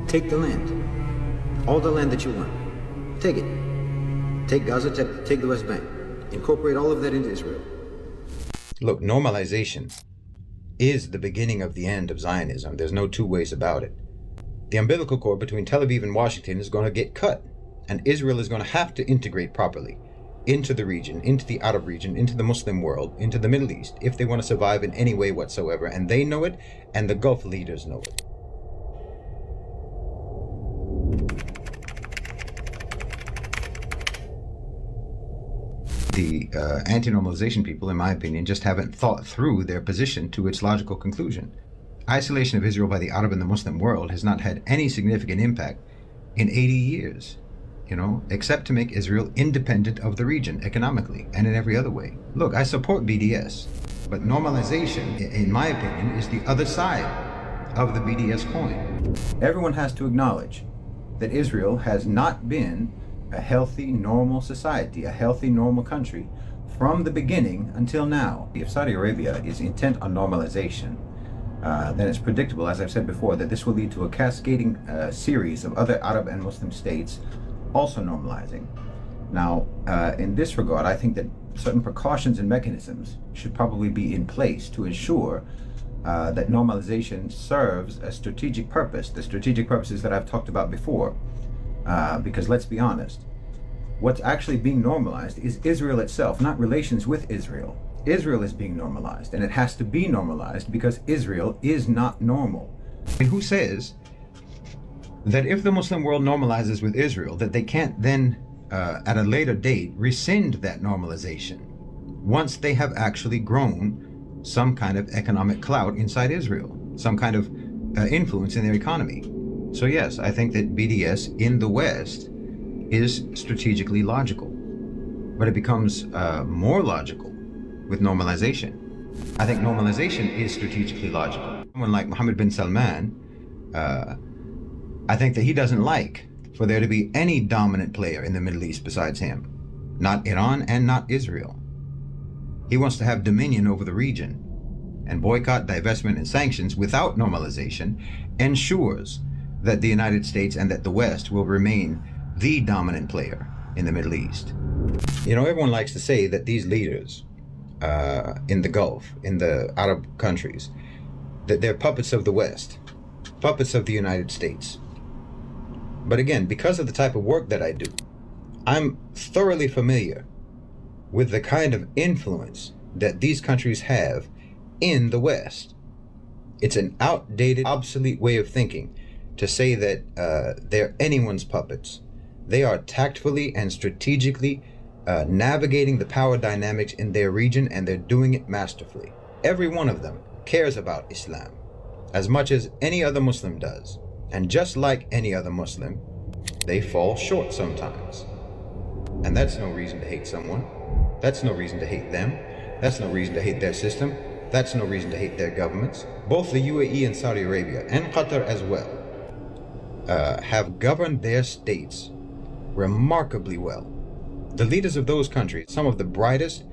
Take the land. All the land that you want. Take it. Take Gaza, take the West Bank. Incorporate all of that into Israel. Look, normalization is the beginning of the end of Zionism. There's no two ways about it. The umbilical cord between Tel Aviv and Washington is going to get cut, and Israel is going to have to integrate properly into the region, into the Arab region, into the Muslim world, into the Middle East, if they want to survive in any way whatsoever. And they know it, and the Gulf leaders know it. The anti-normalization people, in my opinion, just haven't thought through their position to its logical conclusion. Isolation of Israel by the Arab and the Muslim world has not had any significant impact in 80 years, except to make Israel independent of the region economically and in every other way. Look, I support BDS, but normalization, in my opinion, is the other side of the BDS coin. Everyone has to acknowledge that Israel has not been a healthy, normal society, a healthy, normal country from the beginning until now. If Saudi Arabia is intent on normalization, then it's predictable, as I've said before, that this will lead to a cascading series of other Arab and Muslim states also normalizing. Now, in this regard, I think that certain precautions and mechanisms should probably be in place to ensure that normalization serves a strategic purpose, the strategic purposes that I've talked about before. Because let's be honest, what's actually being normalized is Israel itself, not relations with Israel. Israel is being normalized, and it has to be normalized because Israel is not normal. And who says that if the Muslim world normalizes with Israel, that they can't then, at a later date, rescind that normalization once they have actually grown some kind of economic clout inside Israel, some kind of influence in their economy? So yes, I think that BDS in the West is strategically logical, but it becomes more logical with normalization. I think normalization is strategically logical. Someone like Mohammed bin Salman, I think that he doesn't like for there to be any dominant player in the Middle East besides him, not Iran and not Israel. He wants to have dominion over the region, and boycott, divestment, and sanctions without normalization ensures that the United States and that the West will remain the dominant player in the Middle East. Everyone likes to say that these leaders in the Gulf, in the Arab countries, that they're puppets of the West, puppets of the United States. But again, because of the type of work that I do, I'm thoroughly familiar with the kind of influence that these countries have in the West. It's an outdated, obsolete way of thinking to say that they're anyone's puppets. They are tactfully and strategically navigating the power dynamics in their region, and they're doing it masterfully. Every one of them cares about Islam as much as any other Muslim does. And just like any other Muslim, they fall short sometimes. And that's no reason to hate someone. That's no reason to hate them. That's no reason to hate their system. That's no reason to hate their governments. Both the UAE and Saudi Arabia, and Qatar as well, have governed their states remarkably well. The leaders of those countries, some of the brightest,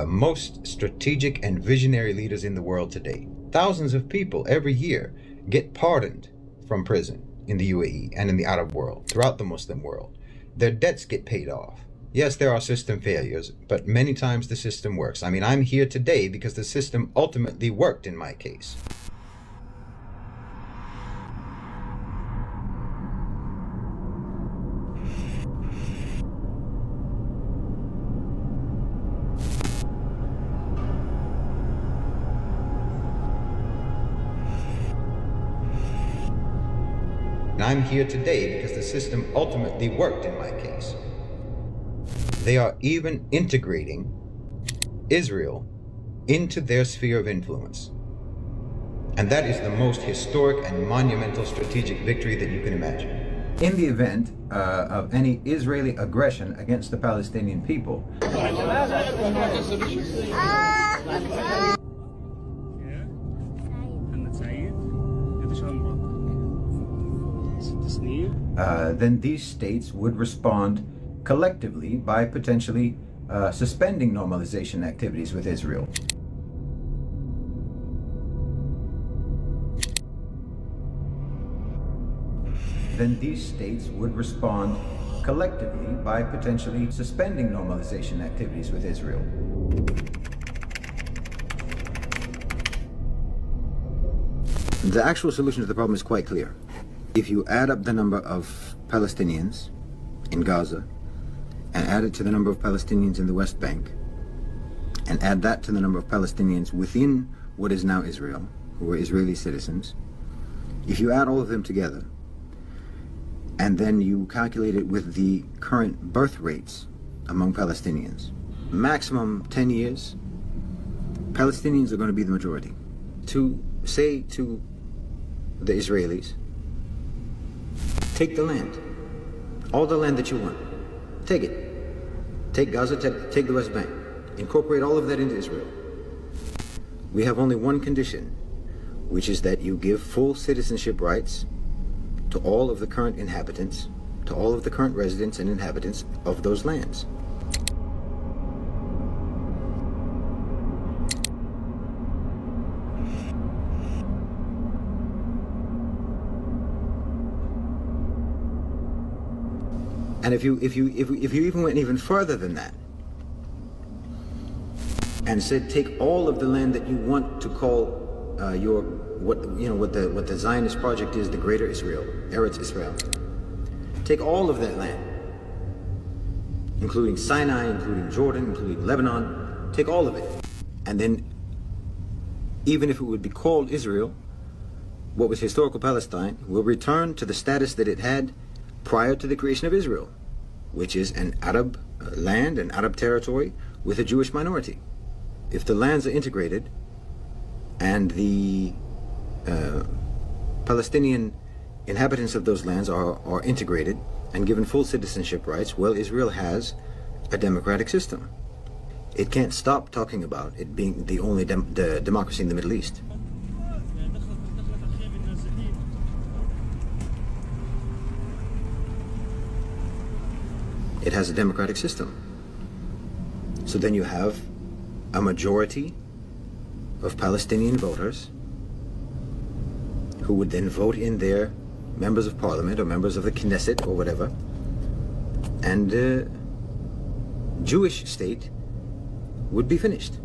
most strategic and visionary leaders in the world today. Thousands of people every year get pardoned from prison in the UAE and in the Arab world, throughout the Muslim world. Their debts get paid off. Yes, there are system failures, but many times the system works. I mean, I'm here today because the system ultimately worked in my case. I'm here today because the system ultimately worked in my case. They are even integrating Israel into their sphere of influence. And that is the most historic and monumental strategic victory that you can imagine. In the event of any Israeli aggression against the Palestinian people, then these states would respond collectively by potentially suspending normalization activities with Israel. then these states would respond collectively by potentially suspending normalization activities with Israel. The actual solution to the problem is quite clear. If you add up the number of Palestinians in Gaza and add it to the number of Palestinians in the West Bank and add that to the number of Palestinians within what is now Israel, who are Israeli citizens, if you add all of them together and then you calculate it with the current birth rates among Palestinians, maximum 10 years, Palestinians are going to be the majority. To say to the Israelis, take the land, all the land that you want, take it. Take Gaza, take the West Bank, incorporate all of that into Israel. We have only one condition, which is that you give full citizenship rights to all of the current inhabitants, to all of the current residents and inhabitants of those lands. And if you even went even further than that, and said take all of the land that you want to call what the Zionist project is, the Greater Israel, Eretz Israel. Take all of that land, including Sinai, including Jordan, including Lebanon. Take all of it, and then even if it would be called Israel, what was historical Palestine will return to the status that it had prior to the creation of Israel, which is an Arab land, an Arab territory with a Jewish minority. If the lands are integrated and the Palestinian inhabitants of those lands are integrated and given full citizenship rights, well, Israel has a democratic system. It can't stop talking about it being the only the democracy in the Middle East. It has a democratic system. So then you have a majority of Palestinian voters who would then vote in their members of parliament or members of the Knesset or whatever, and the Jewish state would be finished.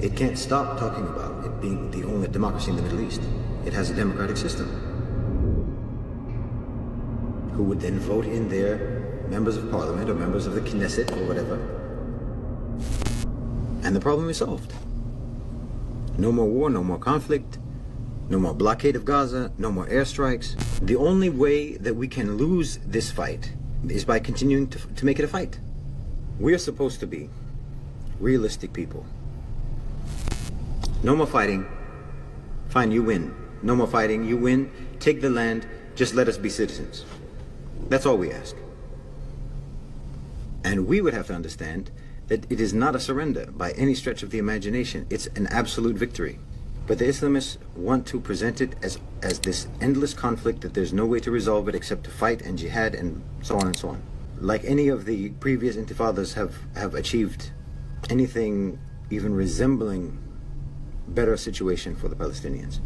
It can't stop talking about it being the only democracy in the Middle East. It has a democratic system, who would then vote in their members of parliament or members of the Knesset or whatever, and the problem is solved. No more war, no more conflict, no more blockade of Gaza, no more airstrikes. The only way that we can lose this fight is by continuing to make it a fight. We're supposed to be realistic people. No more fighting. Fine, you win. No more fighting, you win. Take the land, just let us be citizens. That's all we ask. And we would have to understand that it is not a surrender by any stretch of the imagination. It's an absolute victory. But the Islamists want to present it as this endless conflict that there's no way to resolve it except to fight and jihad and so on and so on. Like any of the previous intifadas have achieved anything even resembling better situation for the Palestinians.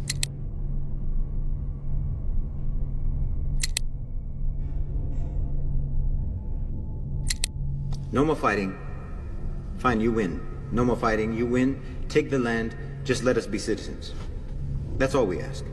No more fighting. Fine, you win. No more fighting, you win. Take the land, just let us be citizens. That's all we ask.